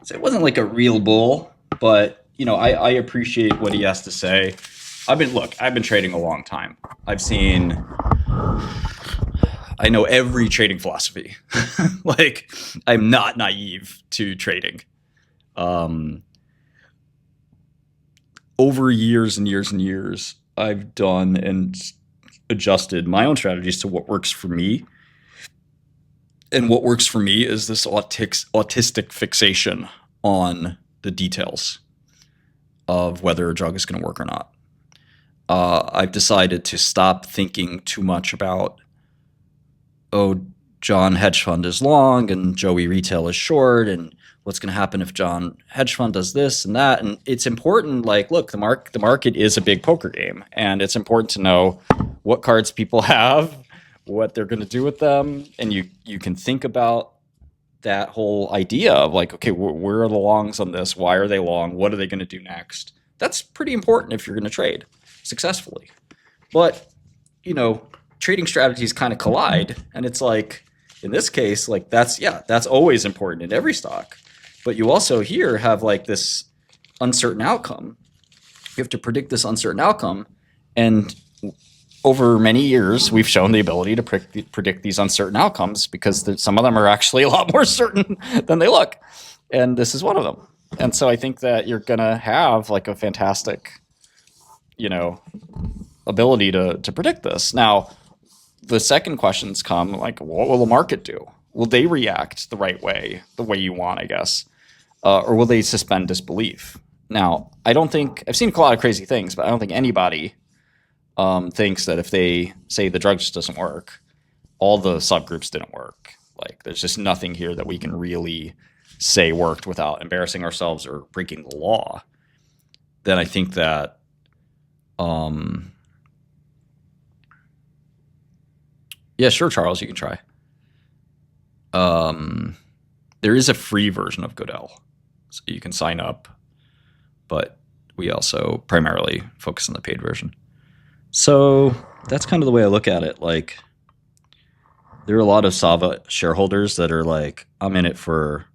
So it wasn't like a real bull, but I appreciate what he has to say. I've been trading a long time. I know every trading philosophy. Like, I'm not naive to trading. Um, Over years and years and years, I've done and adjusted my own strategies to what works for me. And what works for me is this autistic fixation on the details of whether a drug is going to work or not. I've decided to stop thinking too much about, oh, John hedge fund is long and Joey retail is short, and what's going to happen if John hedge fund does this and that. And it's important. Like, look, the market is a big poker game, and it's important to know what cards people have, what they're going to do with them, and you can think about that whole idea of like, okay, where are the longs on this? Why are they long? What are they going to do next? That's pretty important if you're going to trade successfully. But trading strategies kind of collide, and it's like in this case, like that's always important in every stock. But you also here have like this uncertain outcome. You have to predict this uncertain outcome, and over many years, we've shown the ability to predict these uncertain outcomes because some of them are actually a lot more certain than they look. And this is one of them. And so I think that you're going to have like a fantastic, ability to predict this. Now, the second questions come like, what will the market do? Will they react the right way, the way you want, I guess? Or will they suspend disbelief? Now, I've seen a lot of crazy things, but I don't think anybody thinks that if they say the drug just doesn't work, all the subgroups didn't work. Like, there's just nothing here that we can really say worked without embarrassing ourselves or breaking the law. Then I think that, yeah, sure, Charles, you can try. There is a free version of Godel, so you can sign up, but we also primarily focus on the paid version. So that's kind of the way I look at it. Like, there are a lot of Sava shareholders that are like, I'm in it for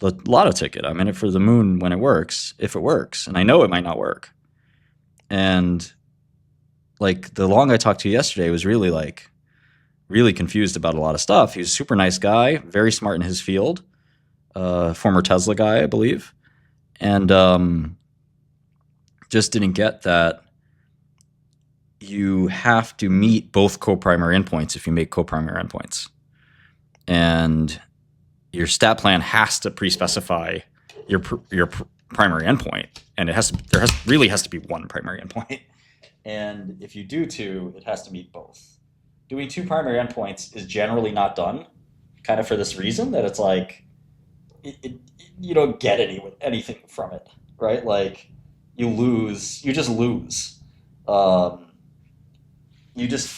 the lotto ticket. I'm in it for the moon when it works, if it works. And I know it might not work. And like the long I talked to yesterday was really confused about a lot of stuff. He was a super nice guy, very smart in his field, former Tesla guy, I believe. And just didn't get that you have to meet both co-primary endpoints if you make co-primary endpoints. And your stat plan has to pre-specify your primary endpoint, and there really has to be one primary endpoint. And if you do two, it has to meet both. Doing two primary endpoints is generally not done, kind of for this reason that it's like you don't get anything from it, right? Like you just lose.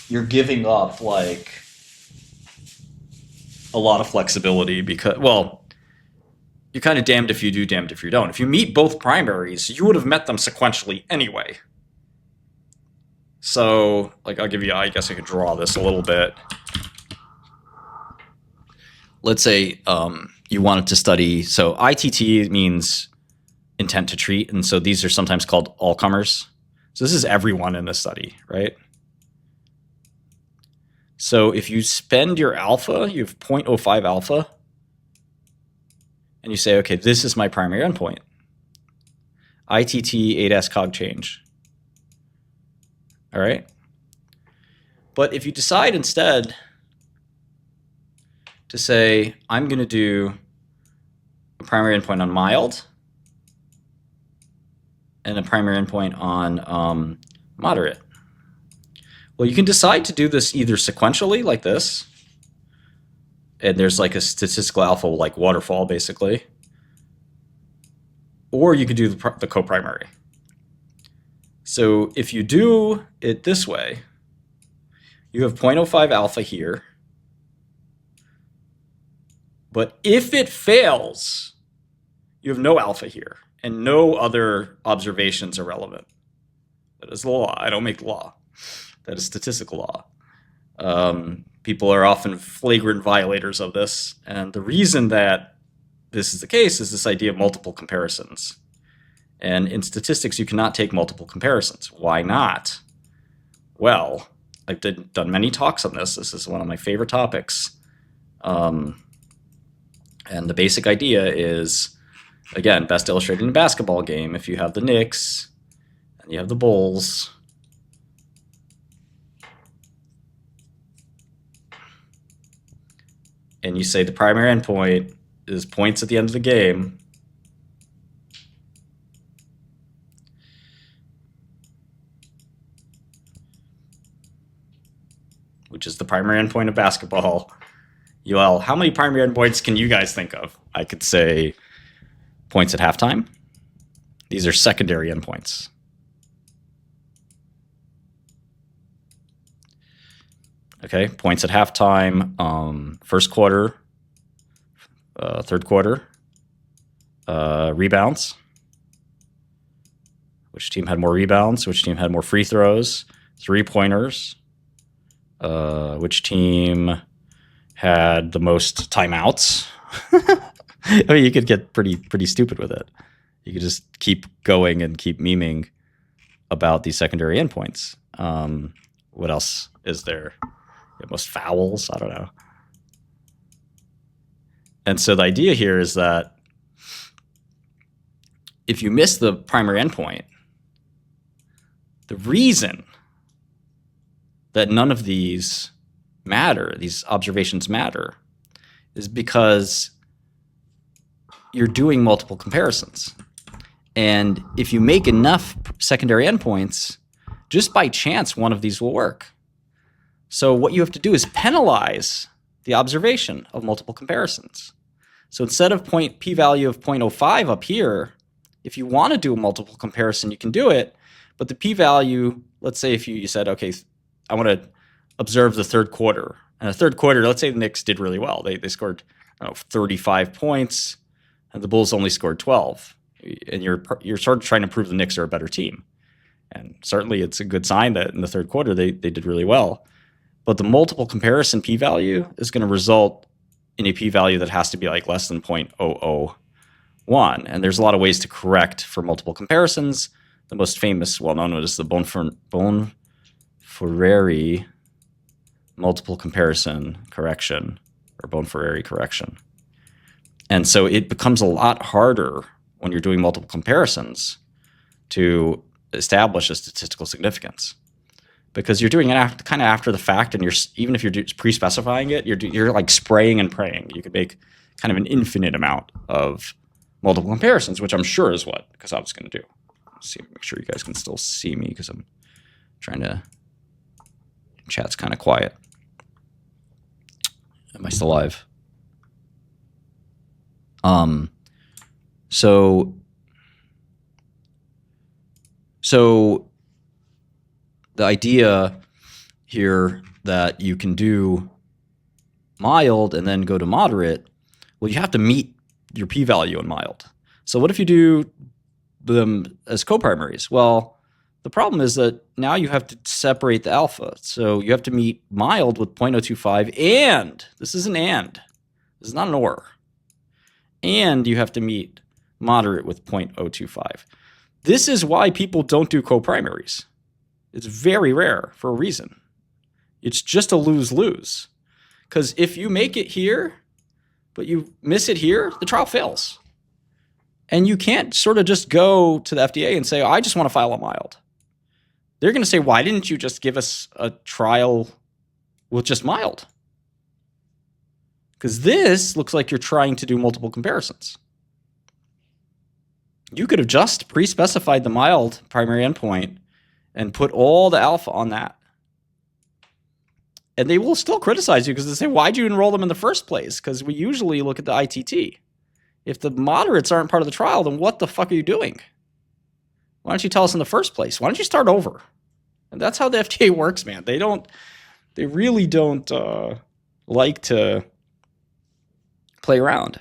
You're giving up like a lot of flexibility because, well, you're kind of damned if you do, damned if you don't. If you meet both primaries, you would have met them sequentially anyway. So, like, I guess I could draw this a little bit. Let's say you wanted to study, so ITT means intent to treat, and so these are sometimes called all comers. So this is everyone in this study, right? So if you spend your alpha, you have 0.05 alpha, and you say, okay, this is my primary endpoint. ITT 8S cog change. All right. But if you decide instead to say, I'm going to do a primary endpoint on mild and a primary endpoint on moderate. Well, you can decide to do this either sequentially like this, and there's like a statistical alpha like waterfall basically, or you could do the co-primary. So if you do it this way, you have 0.05 alpha here, but if it fails, you have no alpha here, and no other observations are relevant. That is the law. I don't make the law. That is statistical law. People are often flagrant violators of this, and the reason that this is the case is this idea of multiple comparisons. And in statistics, you cannot take multiple comparisons. Why not? Well, I've done many talks on this. This is one of my favorite topics. And the basic idea is, again, best illustrated in a basketball game. If you have the Knicks and you have the Bulls, and you say the primary endpoint is points at the end of the game, which is the primary endpoint of basketball. Well, how many primary endpoints can you guys think of? I could say points at halftime. These are secondary endpoints. Okay, points at halftime, first quarter, third quarter, rebounds. Which team had more rebounds? Which team had more free throws? 3-pointers. Which team had the most timeouts? I mean, you could get pretty stupid with it. You could just keep going and keep memeing about these secondary endpoints. What else is there? Most fouls? I don't know. And so the idea here is that if you miss the primary endpoint, the reason that none of these matter, these observations matter, is because you're doing multiple comparisons. And if you make enough secondary endpoints, just by chance, one of these will work. So what you have to do is penalize the observation of multiple comparisons. So instead of p-value of 0.05 up here, if you want to do a multiple comparison, you can do it. But the p-value, let's say if you said, okay, I want to observe the third quarter. And the third quarter, let's say the Knicks did really well. They scored 35 points, and the Bulls only scored 12. And you're sort of trying to prove the Knicks are a better team. And certainly it's a good sign that in the third quarter they did really well. But the multiple comparison p-value is going to result in a p-value that has to be like less than 0.001. And there's a lot of ways to correct for multiple comparisons. The most famous, well-known one is the Bonferrari multiple comparison correction, or Bonferrari correction. And so it becomes a lot harder when you're doing multiple comparisons to establish a statistical significance, because you're doing it kind of after the fact, and even if you're pre-specifying it, you're like spraying and praying. You could make kind of an infinite amount of multiple comparisons, which I'm sure is what Cassava's going to do. Make sure you guys can still see me, because I'm trying to. Chat's kind of quiet. Am I still live? So the idea here that you can do mild and then go to moderate, well, you have to meet your p-value in mild. So what if you do them as co-primaries? Well, the problem is that now you have to separate the alpha. So you have to meet mild with 0.025, and this is an and. This is not an or. And you have to meet moderate with 0.025. This is why people don't do co-primaries. It's very rare for a reason. It's just a lose-lose. Because if you make it here, but you miss it here, the trial fails. And you can't sort of just go to the FDA and say, I just want to file a mild. They're going to say, why didn't you just give us a trial with just mild? Because this looks like you're trying to do multiple comparisons. You could have just pre-specified the mild primary endpoint and put all the alpha on that. And they will still criticize you because they say, why'd you enroll them in the first place? Because we usually look at the ITT. If the moderates aren't part of the trial, then what the fuck are you doing? Why don't you tell us in the first place? Why don't you start over? And that's how the FDA works, man. They really don't like to play around.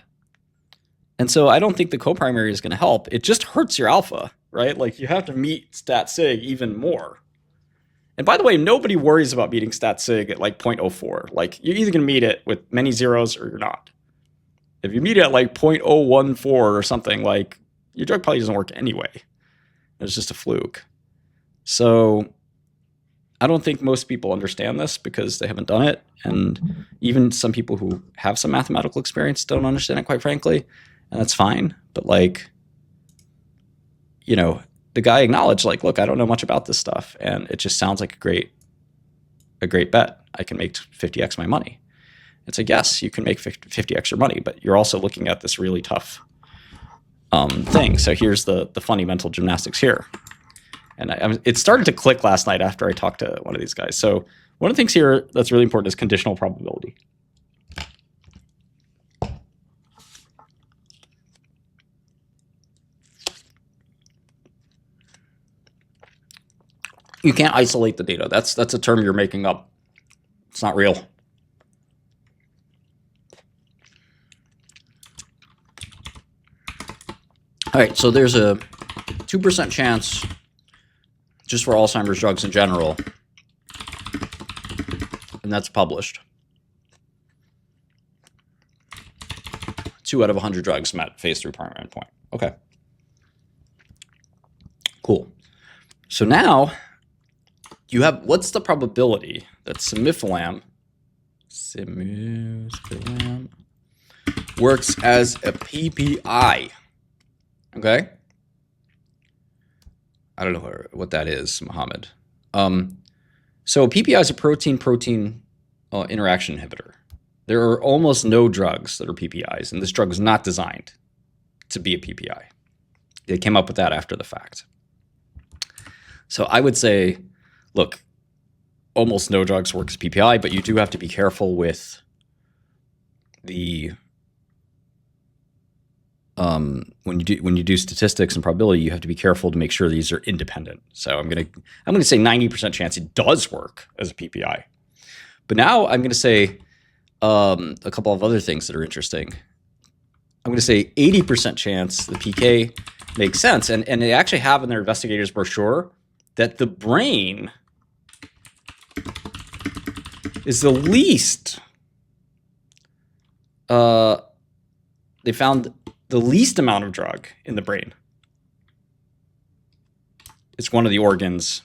And so I don't think the co-primary is going to help. It just hurts your alpha, right? Like you have to meet stat sig even more. And by the way, nobody worries about meeting stat sig at like 0.04. Like you're either going to meet it with many zeros or you're not. If you meet at like 0.014 or something, like your drug probably doesn't work anyway. It's just a fluke. So I don't think most people understand this because they haven't done it. And even some people who have some mathematical experience don't understand it, quite frankly. And that's fine. But like, the guy acknowledged, like, look, I don't know much about this stuff. And it just sounds like a great bet. I can make 50x my money. It's like, yes, you can make 50x your money, but you're also looking at this really tough thing. So here's the fundamental gymnastics here. And it started to click last night after I talked to one of these guys. So one of the things here that's really important is conditional probability. You can't isolate the data. That's a term you're making up. It's not real. All right, so there's a 2% chance just for Alzheimer's drugs in general, and that's published. 2 out of 100 drugs met phase 3 primary endpoint. Okay. Cool. So now you have, what's the probability that simifalam works as a PPI? Okay. I don't know what that is, Mohammed. So PPI is a protein-protein interaction inhibitor. There are almost no drugs that are PPIs, and this drug was not designed to be a PPI. They came up with that after the fact. So I would say, look, almost no drugs work as PPI, but you do have to be careful with the when you do statistics and probability, you have to be careful to make sure these are independent. So I'm gonna say 90% chance it does work as a PPI. But now I'm gonna say a couple of other things that are interesting. I'm gonna say 80% chance the PK makes sense, and they actually have in their investigators brochure that the brain is the least. They found the least amount of drug in the brain. It's one of the organs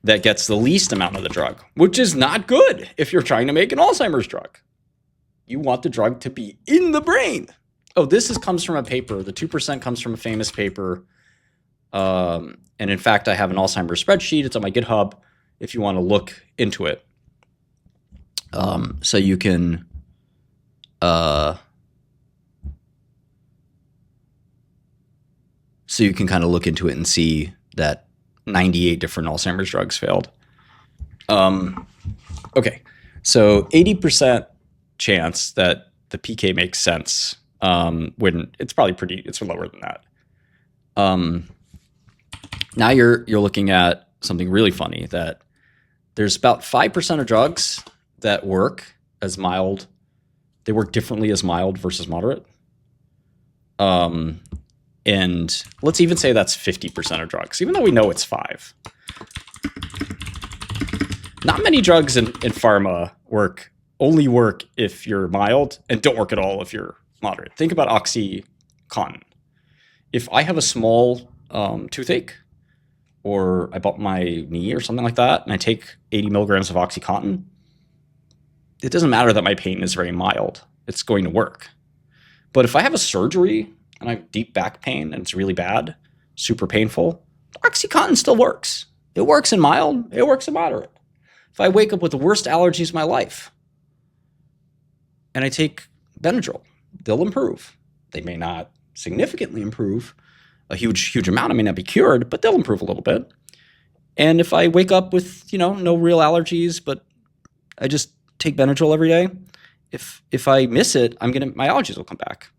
that gets the least amount of the drug, which is not good if you're trying to make an Alzheimer's drug. You want the drug to be in the brain. Oh, comes from a paper. The 2% comes from a famous paper. And in fact, I have an Alzheimer's spreadsheet. It's on my GitHub if you want to look into it. So you can kind of look into it and see that 98 different Alzheimer's drugs failed. Okay, so 80% chance that the PK makes sense when it's lower than that. Now you're looking at something really funny, that there's about 5% of drugs that work as mild. They work differently as mild versus moderate. And let's even say that's 50% of drugs, even though we know it's 5. Not many drugs in pharma only work if you're mild and don't work at all if you're moderate. Think about OxyContin. If I have a small toothache, or I bump my knee or something like that, and I take 80 milligrams of OxyContin, it doesn't matter that my pain is very mild. It's going to work. But if I have a surgery and I have deep back pain and it's really bad, super painful, OxyContin still works. It works in mild, it works in moderate. If I wake up with the worst allergies of my life and I take Benadryl, they'll improve. They may not significantly improve a huge amount. I may not be cured, but they'll improve a little bit. And if I wake up with, no real allergies, but I just take Benadryl every day, if I miss it, my allergies will come back.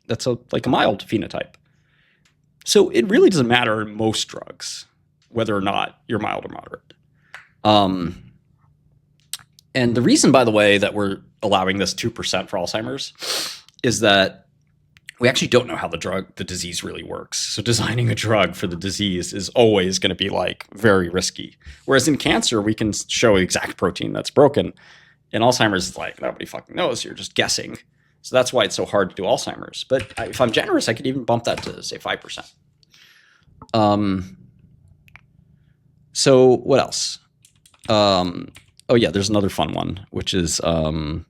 That's like a mild phenotype. So it really doesn't matter in most drugs whether or not you're mild or moderate. And the reason, by the way, that we're allowing this 2% for Alzheimer's is that we actually don't know how the disease really works. So designing a drug for the disease is always going to be very risky. Whereas in cancer, we can show exact protein that's broken. And Alzheimer's is like, nobody fucking knows. You're just guessing. So that's why it's so hard to do Alzheimer's. But if I'm generous, I could even bump that to, say, 5%. So what else? Oh, yeah, there's another fun one, which is, the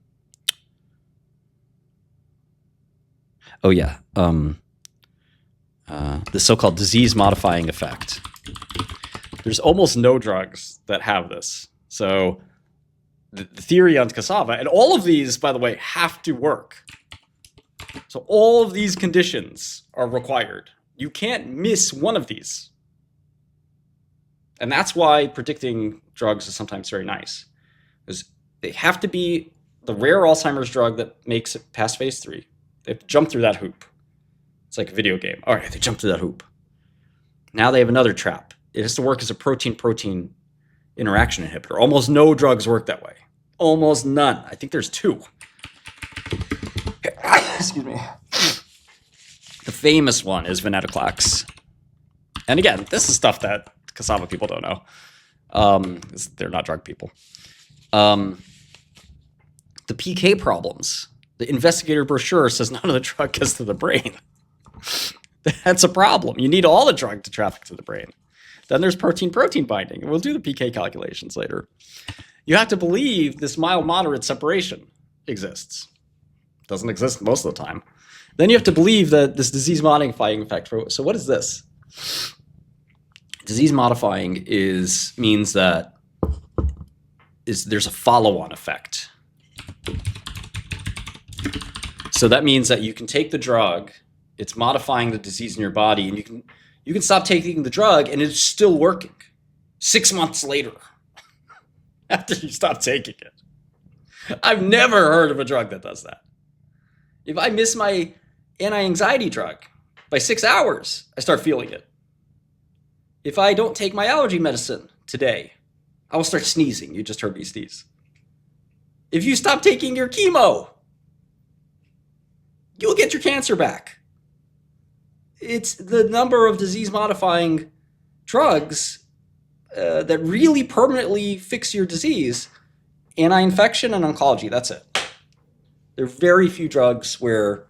so-called disease-modifying effect. There's almost no drugs that have this. So the theory on Cassava, and all of these, by the way, have to work. So all of these conditions are required. You can't miss one of these. And that's why predicting drugs is sometimes very nice. Because they have to be the rare Alzheimer's drug that makes it past phase 3. They have to jump through that hoop. It's like a video game. All right, they jumped through that hoop. Now they have another trap. It has to work as a protein-protein interaction inhibitor. Almost no drugs work that way. Almost none. I think there's 2. Excuse me. The famous one is venetoclax. And again, this is stuff that Cassava people don't know. They're not drug people. The PK problems. The investigator brochure says none of the drug gets to the brain. That's a problem. You need all the drug to traffic to the brain. Then there's protein-protein binding. We'll do the PK calculations later. You have to believe this mild-moderate separation exists. Doesn't exist most of the time. Then you have to believe that this disease-modifying effect. So what is this? Disease-modifying means that there's a follow-on effect. So that means that you can take the drug, it's modifying the disease in your body, and you can stop taking the drug and it's still working 6 months later after you stop taking it. I've never heard of a drug that does that. If I miss my anti-anxiety drug by 6 hours, I start feeling it. If I don't take my allergy medicine today, I will start sneezing. You just heard me sneeze. If you stop taking your chemo, you'll get your cancer back. It's the number of disease-modifying drugs that really permanently fix your disease. Anti-infection and oncology, that's it. There are very few drugs where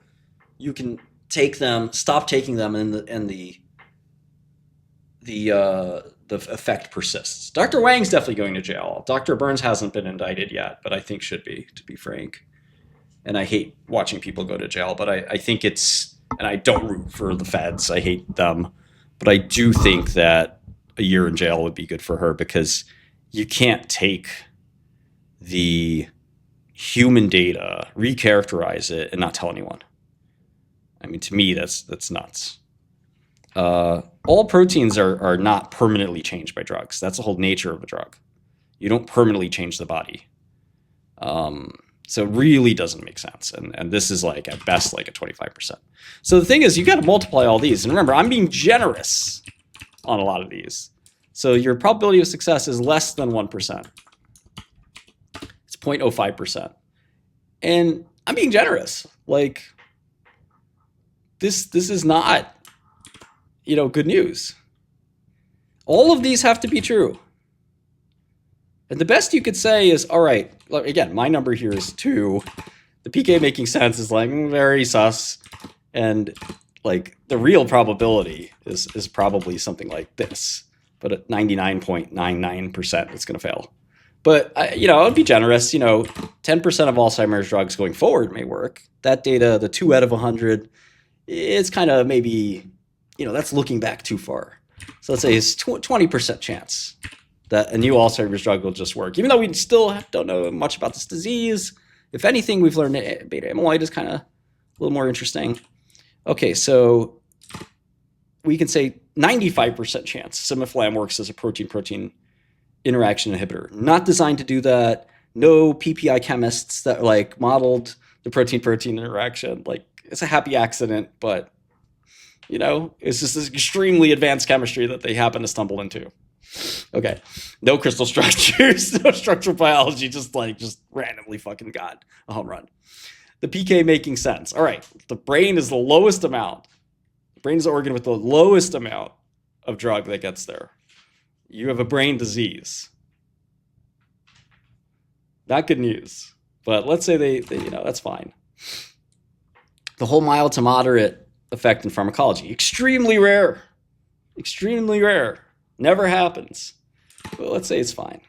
you can take them, stop taking them, and the effect persists. Dr. Wang's definitely going to jail. Dr. Burns hasn't been indicted yet, but I think should be, to be frank. And I hate watching people go to jail, but I think it's, and I don't root for the feds. I hate them. But I do think that a year in jail would be good for her, because you can't take the human data, recharacterize it, and not tell anyone. I mean, to me, that's nuts. All proteins are not permanently changed by drugs. That's the whole nature of a drug. You don't permanently change the body. So it really doesn't make sense. And this is like, at best, like a 25%. So the thing is, you got to multiply all these. And remember, I'm being generous on a lot of these. So your probability of success is less than 1%. It's 0.05%. And I'm being generous. Like, this is not, good news. All of these have to be true. And the best you could say is, all right, again, my number here is 2. The PK making sense is like very sus. And like the real probability is probably something like this. But at 99.99%, it's going to fail. But, I'd be generous. 10% of Alzheimer's drugs going forward may work. That data, the 2 out of 100, it's kind of maybe, that's looking back too far. So let's say it's 20% chance that a new Alzheimer's drug will just work. Even though we still don't know much about this disease. If anything, we've learned that beta amyloid is kind of a little more interesting. Okay, so we can say 95% chance Simiflam works as a protein-protein interaction inhibitor. Not designed to do that. No PPI chemists that modeled the protein-protein interaction. It's a happy accident, but it's just this extremely advanced chemistry that they happen to stumble into. Okay, no crystal structures, no structural biology, just randomly fucking got a home run. The PK making sense. All right, the brain is the lowest amount. The brain is the organ with the lowest amount of drug that gets there. You have a brain disease. Not good news. But let's say they that's fine. The whole mild to moderate effect in pharmacology, extremely rare. Extremely rare. Never happens. But let's say it's fine.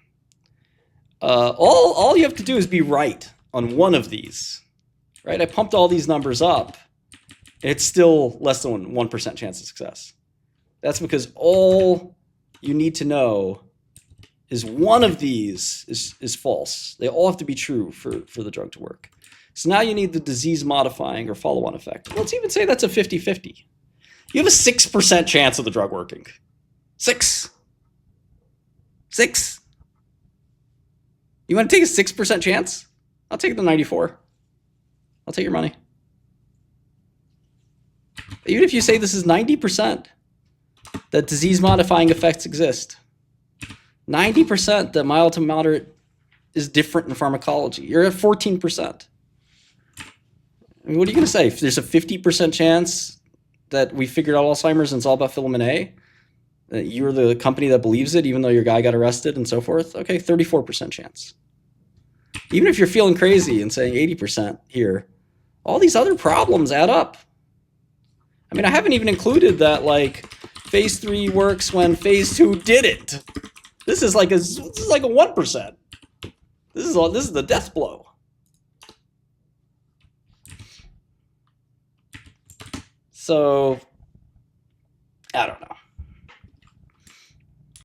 All you have to do is be right on one of these. Right? I pumped all these numbers up. It's still less than 1% chance of success. That's because all you need to know is one of these is false. They all have to be true for the drug to work. So now you need the disease-modifying or follow-on effect. Let's even say that's a 50-50. You have a 6% chance of the drug working. 6. You want to take a 6% chance? I'll take the 94. I'll take your money. Even if you say this is 90%, that disease-modifying effects exist. 90% that mild to moderate is different in pharmacology. You're at 14%. I mean, what are you going to say? If there's a 50% chance that we figured out Alzheimer's and it's all about filament A, that you're the company that believes it, even though your guy got arrested and so forth? Okay, 34% chance. Even if you're feeling crazy and saying 80% here, all these other problems add up. I mean, I haven't even included that, like, phase 3 works when phase 2 didn't. This is like a 1%. This is the death blow. So, I don't know.